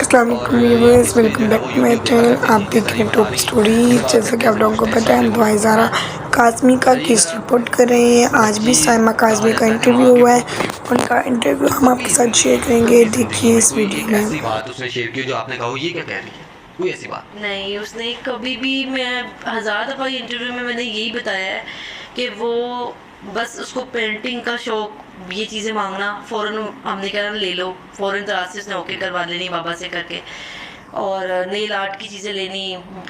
अस्सलाम वालेकुम viewers, welcome back to my channel. आप देख रहे हैं टॉप स्टोरी। जैसा कि आप लोगों को पता है, दुआ ज़ारा काज़मी का केस रिपोर्ट कर रहे हैं। आज भी साइमा काज़मी का इंटरव्यू हुआ है, उनका इंटरव्यू हम आपके साथ शेयर करेंगे। देखिए इस वीडियो में। ऐसी बात उसने शेयर की जो आपने कहा ये क्या कह रही है, कोई ऐसी बात नहीं, उसने कभी भी, मैं हज़ार दफ़ा इंटरव्यू में मैंने यही बताया है कि वो बस उसको पेंटिंग का शौक, ये चीज़ें मांगना, फ़ौरन हमने कहा ले लो, फ़ौरन तरह से उसने ओके करवा लेनी बाबा से करके, और नेल आर्ट की चीज़ें लेनी,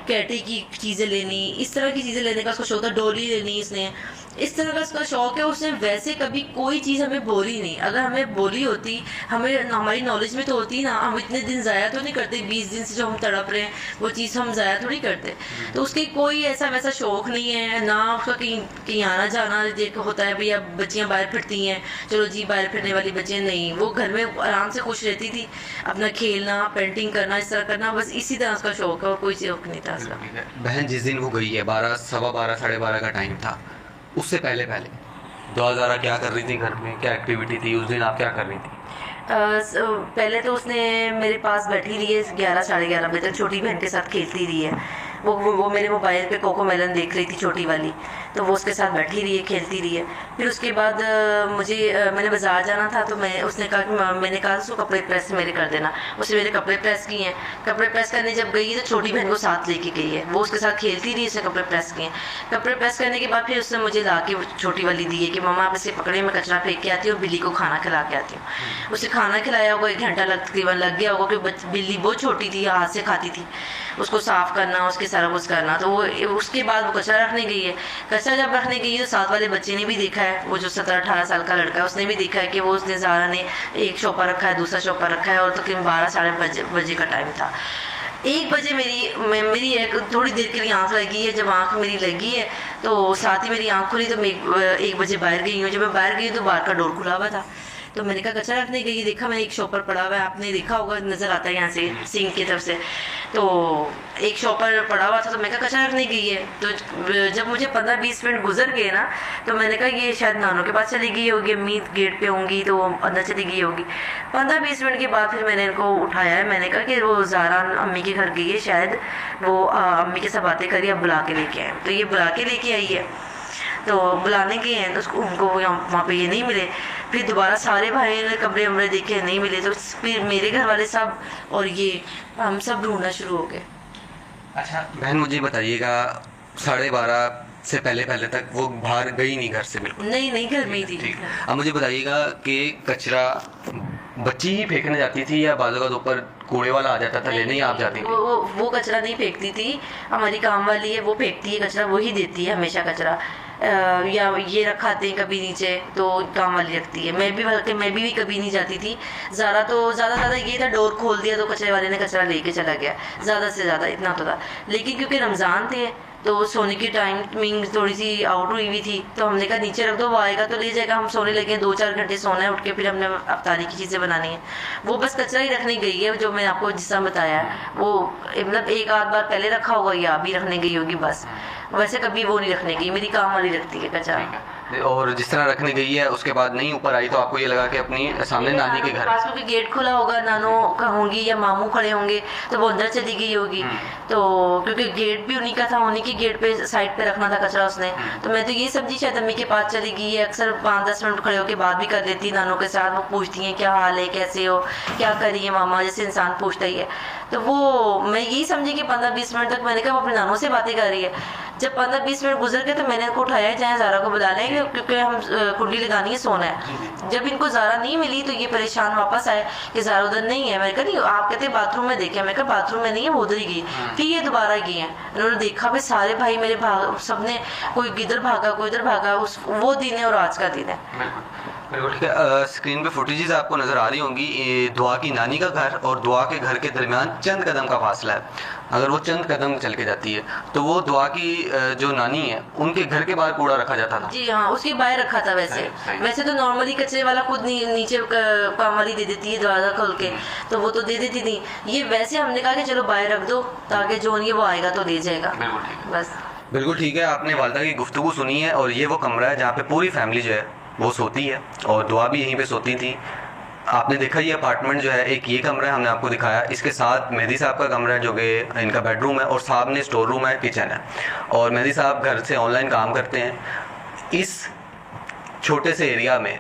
कैटे की चीज़ें लेनी, इस तरह की चीज़ें लेने का उसका शौक था। डोली लेनी इसने, इस तरह का उसका शौक है। उसने वैसे कभी कोई चीज़ हमें बोली नहीं। अगर हमें बोली होती, हमें हमारी नॉलेज में तो होती ना, हम इतने दिन ज़ाया तो नहीं करते। 20 दिन से जो हम तड़प रहे हैं वो चीज़ हम ज़ाया थोड़ी करते। तो उसके कोई ऐसा वैसा शौक नहीं है ना, उसका कहीं कहीं आना जाना होता है। भैया बच्चियाँ बाहर फिरती हैं, चलो जी बाहर फिरने वाली बच्चियाँ नहीं, वो घर में आराम से खुश रहती थी, अपना खेलना, पेंटिंग करना, इस तरह करना, बस इसी तरह उसका शौक है और कोई शौक नहीं था उसका। बहन जिस दिन वो गई है 12, सवा 12, साढ़े 12 का टाइम था, उससे पहले पहले दुआ ज़ारा क्या कर रही थी घर में, क्या एक्टिविटी थी उस दिन, आप क्या कर रही थी? पहले तो उसने मेरे पास बैठी रही है 11 साढ़े 11 बजे तक, छोटी बहन के साथ खेलती रही है। वो मेरे मोबाइल पे कोको मेलन देख रही थी छोटी वाली, तो वो उसके साथ बैठी रही है, खेलती रही है। फिर उसके बाद मैंने बाज़ार जाना था, तो उसने कहा कि मैंने कहा उसको कपड़े प्रेस मेरे कर देना। उसने मेरे कपड़े प्रेस किए हैं। कपड़े प्रेस करने जब गई तो छोटी बहन को साथ लेके गई है, वो उसके साथ खेलती रही, उसने कपड़े प्रेस किए। कपड़े प्रेस करने के बाद फिर उसने मुझे ला के छोटी वाली दी है कि मम्मा आप इसे पकड़े, मैं कचरा फेंक के आती हूँ और बिल्ली को खाना खिला के आती हूँ। उसे खाना खिलाया होगा, 1 घंटा तकरीबन लग गया होगा, क्योंकि बिल्ली बहुत छोटी थी, हाथ से खाती थी, उसको साफ़ करना, उसके सारा कुछ करना। तो वो उसके बाद वो कचरा रखने गई है। कचरा जब रखने गई है तो साथ वाले बच्चे ने भी देखा है, वो जो 17-18 साल का लड़का है, उसने भी देखा है कि वो उसने ज़ारा ने एक शॉपा रखा है, दूसरा शॉपा रखा है, और तकरीबन 12 साढ़े बजे का टाइम था। 1 बजे मेरी एक थोड़ी देर के लिए आँख लगी है। जब आँख मेरी लगी है तो साथ ही मेरी आँख खुली, तो मैं 1 बजे बाहर गई हूँ। जब मैं बाहर गई तो बाहर का डोर खुला हुआ था, तो मैंने कहा कचरा रखने गई, देखा मैंने एक शॉपर पड़ा हुआ है, आपने देखा होगा, नज़र आता है यहाँ से सिंक की तरफ से, तो एक शॉपर पड़ा हुआ था, तो मैं कहा कचरा रखने गई है। तो जब मुझे 15-20 मिनट गुजर गए ना, तो मैंने कहा ये शायद नानों के पास चली गई होगी, अम्मी गेट पे होंगी तो अंदर चली गई होगी। 15-20 मिनट के बाद फिर मैंने इनको उठाया है। मैंने कहा कि वो ज़ारा अम्मी के घर गई है, शायद वो अम्मी के साथ बातें करी, अब बुला के लेके आए। तो ये बुला के लेके आई है, तो बुलाने गए हैं तो उनको वहाँ पे ये नहीं मिले। फिर दोबारा सारे भाई ने कमरे वमरे देखे, नहीं मिले। तो फिर मेरे घर वाले सब और ये हम सब ढूंढना शुरू हो गए। अच्छा बहन मुझे बताइएगा, 12:30 से पहले पहले तक वो बाहर गई नहीं घर से? बिल्कुल नहीं, घर में ही थी। ठीक। अब मुझे बताइएगा कि कचरा बच्ची ही फेंकने जाती थी या बाजू का ऊपर कूड़े वाला आ जाता था लेने, ही आप जाती थी? वो कचरा नहीं फेंकती थी, हमारी काम वाली है, वो फेंकती है कचरा, वही देती है हमेशा कचरा। या ये रखाते हैं कभी नीचे, तो काम वाली रखती है। मैं भी कभी नहीं जाती थी। ज़्यादा ये था, डोर खोल दिया तो कचरे वाले ने कचरा लेके चला गया, ज़्यादा से ज़्यादा इतना तो था। लेकिन क्योंकि रमज़ान थे तो सोने की टाइमिंग थोड़ी सी आउट हुई हुई थी, तो हमने कहा नीचे रख दो, वो आएगा तो ले जाएगा, हम सोने लगे। 2-4 घंटे सोना है, उठ के फिर हमने अफ्तारी की चीज़ें बनानी है। वो बस कचरा ही रखने गई है, जो मैंने आपको जिस तरह बताया, वो मतलब 1 आध बार पहले रखा होगा या अभी रखने गई होगी, बस। वैसे कभी वो नहीं रखने गई, मेरी काम वाली रखती है कचरा। और जिस तरह रखने गई है उसके बाद नहीं ऊपर आई, तो आपको ये लगा कि अपनी सामने नानी के घर पास में गेट खुला होगा, नानो का होंगी या मामू खड़े होंगे, तो वो अंदर चली गई होगी। तो क्योंकि गेट भी उन्हीं का था, उन्हीं के गेट पे साइड पे रखना था कचरा उसने। तो मैं तो ये समझी शायद अम्मी के पास चली गई है। अक्सर 5-10 मिनट खड़े होकर बात भी कर लेती नानों के साथ, वो पूछती हैं क्या हाल है, कैसे हो, क्या करी है मामा, जैसे इंसान पूछता ही है। तो वो मैं यही समझी कि 15-20 मिनट तक, मैंने कहा वो अपने नानों से बातें कर रही है। जब 15-20 मिनट गुजर गए तो मैंने इनको उठाया, चाहे ज़ारा को बुला लेंगे क्योंकि हम कुंडली लगानी है, सोना है। जब इनको ज़ारा नहीं मिली तो ये परेशान वापस आए कि ज़ारा उधर नहीं है। मैं कहा नहीं, आप कहते बाथरूम में देखे, मैं कहा बाथरूम में नहीं है, वो उधर ही गई। फिर ये दोबारा गई हैं, उन्होंने देखा भाई सारे भाई मेरे सबने, कोई इधर भागा कोई इधर भागा। वो दिन है और आज का दिन है। बिल्कुल ठीक है। स्क्रीन पे फुटेजेस आपको नज़र आ रही होंगी। दुआ की नानी का घर और दुआ के घर के दरमियान चंद कदम का फासला है। अगर वो चंद कदम चल के जाती है तो वो दुआ की जो नानी है उनके घर के बाहर कूड़ा रखा जाता था। जी हाँ, उसके बाहर रखा था। वैसे तो नॉर्मली कचरे वाला खुद नीचे काम वाली दे देती है दरवाज़ा खोल के, तो वो तो दे देती थी। ये वैसे हमने कहा कि चलो बाहर रख दो ताकि जो नहीं वो आएगा तो ले जाएगा, बस। बिल्कुल ठीक है, आपने वालदा की गुफ्तगू सुनी है और ये वो कमरा है जहाँ पे पूरी फैमिली जो है वो सोती है और दुआ भी यहीं पे सोती थी। आपने देखा ये अपार्टमेंट जो है, एक ये कमरा है हमने आपको दिखाया, इसके साथ मेहदी साहब का कमरा है जो कि इनका बेडरूम है, और सामने स्टोर रूम है, किचन है। और मेहदी साहब घर से ऑनलाइन काम करते हैं। इस छोटे से एरिया में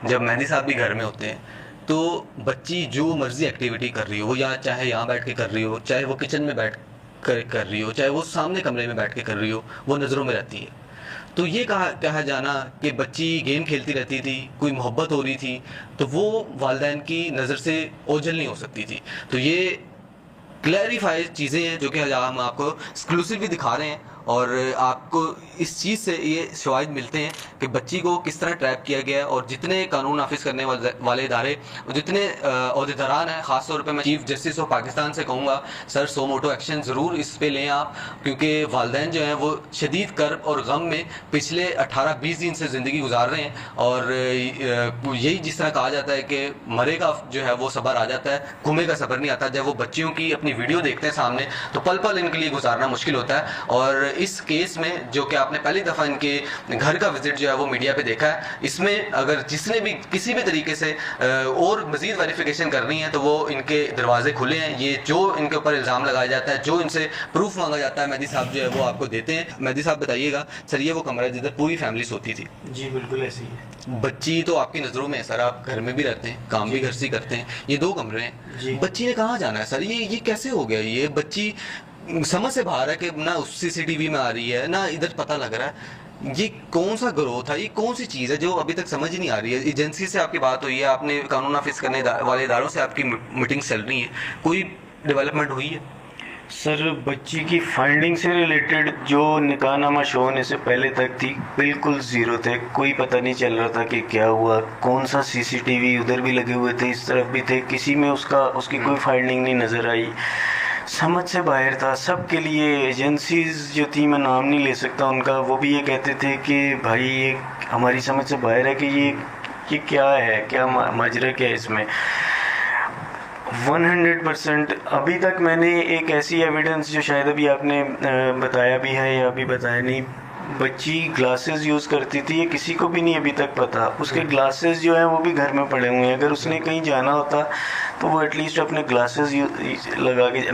जब मेहदी साहब भी घर में होते हैं तो बच्ची जो मर्जी एक्टिविटी कर रही हो, वो या चाहे यहाँ बैठ के कर रही हो, चाहे वो किचन में बैठ कर रही हो, चाहे वो सामने कमरे में बैठ के कर रही हो, वो नज़रों में रहती है। तो ये कहा जाना कि बच्ची गेम खेलती रहती थी, कोई मोहब्बत हो रही थी, तो वो वालिदैन की नज़र से ओझल नहीं हो सकती थी। तो ये क्लैरिफाई चीज़ें हैं जो कि आज हम आपको एक्सक्लूसिव भी दिखा रहे हैं, और आपको इस चीज़ से ये शवाहिद मिलते हैं कि बच्ची को किस तरह ट्रैप किया गया है। और जितने कानून नाफिज करने वाले इदारे, जितने अहदेदारान हैं, ख़ासतौर पे मैं चीफ जस्टिस ऑफ पाकिस्तान से कहूँगा, सर सो मोटो एक्शन ज़रूर इस पे लें आप, क्योंकि वालिदैन जो हैं वो शदीद कर्ब और गम में पिछले 18-20 दिन से ज़िंदगी गुजार रहे हैं। और यही जिस तरह कहा जाता है कि मरे का जो है वो सबर आ जाता है, घूमे का सबर नहीं आता। जब वो बच्चियों की अपनी वीडियो देखते हैं सामने तो पल पल इनके लिए गुजारना मुश्किल होता है। और इस केस में जो कि आपने पहली दफ़ा इनके घर का विजिट जो है वो मीडिया पे देखा है, इसमें अगर जिसने भी किसी भी तरीके से और मज़ीद वेरिफिकेशन करनी है तो वो इनके दरवाजे खुले हैं। ये जो इनके ऊपर इल्ज़ाम लगाया जाता है, जो इनसे प्रूफ मांगा जाता है, मेहदी साहब जो है वो आपको देते हैं। मेहदी साहब बताइएगा सर, ये वो कमरा है जिधर पूरी फैमिली सोती थी? जी बिल्कुल ऐसी है। बच्ची तो आपकी नज़रों में है सर, आप घर में भी रहते हैं, काम भी घर से करते हैं, ये 2 कमरे हैं। बच्ची ने कहाँ जाना है सर? ये कैसे हो गया? ये बच्ची समझ से बाहर है कि ना उस CCTV में आ रही है, ना इधर पता लग रहा है। ये कौन सा ग्रोथ है, ये कौन सी चीज़ है जो अभी तक समझ ही नहीं आ रही है? एजेंसी से आपकी बात हुई है, आपने कानून नाफिज करने वाले इदारों से आपकी मीटिंग चल रही है, कोई डेवलपमेंट हुई है? सर बच्ची की फाइंडिंग से रिलेटेड जो निकाहनामा शो होने से पहले तक थी बिल्कुल ज़ीरो थे। कोई पता नहीं चल रहा था कि क्या हुआ, कौन सा CCTV उधर भी लगे हुए थे, इस तरफ भी थे, किसी में उसकी कोई फाइंडिंग नहीं नज़र आई। समझ से बाहर था सबके लिए। एजेंसीज जो थी, मैं नाम नहीं ले सकता उनका, वो भी ये कहते थे कि भाई ये हमारी समझ से बाहर है कि ये क्या है, क्या माजरा क्या है इसमें। 100% अभी तक मैंने एक ऐसी एविडेंस जो शायद अभी आपने बताया भी है या अभी बताया नहीं, बच्ची ग्लासेस यूज़ करती थी, ये किसी को भी नहीं अभी तक पता। उसके ग्लासेस जो हैं वो भी घर में पड़े हुए हैं। अगर उसने कहीं जाना होता तो वो एटलीस्ट अपने ग्लासेस लगा के,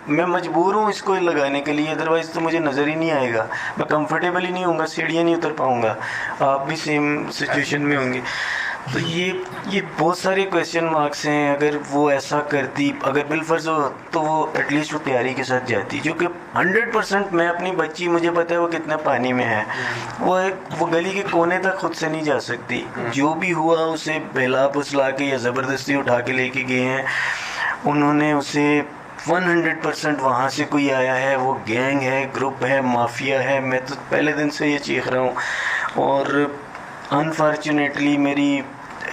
मैं मजबूर हूँ इसको लगाने के लिए, अदरवाइज़ तो मुझे नज़र ही नहीं आएगा, मैं कंफर्टेबल ही नहीं होऊंगा, सीढ़ियाँ नहीं उतर पाऊँगा। आप भी सेम सिचुएशन में होंगे। तो ये बहुत सारे क्वेश्चन मार्क्स हैं। अगर वो ऐसा करती, अगर बिलफर्ज हो तो वो एटलीस्ट वो तैयारी के साथ जाती, जो कि 100% मैं अपनी बच्ची, मुझे पता है वो कितना पानी में है, वो गली के कोने तक खुद से नहीं जा सकती। जो भी हुआ उसे बहला फुसला के या ज़बरदस्ती उठा के लेके गए हैं उन्होंने उसे। 100% वहाँ से कोई आया है, वो गैंग है, ग्रुप है, माफिया है। मैं तो पहले दिन से ये चीख रहा हूँ और अनफॉर्चुनेटली मेरी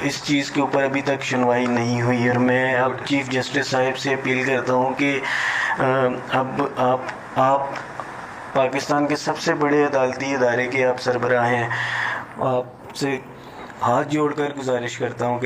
इस चीज़ के ऊपर अभी तक सुनवाई नहीं हुई। और मैं अब चीफ जस्टिस साहब से अपील करता हूँ कि अब आप पाकिस्तान के सबसे बड़े अदालती इदारे के आप सरबराह हैं, आपसे हाथ जोड़कर गुजारिश करता हूँ कि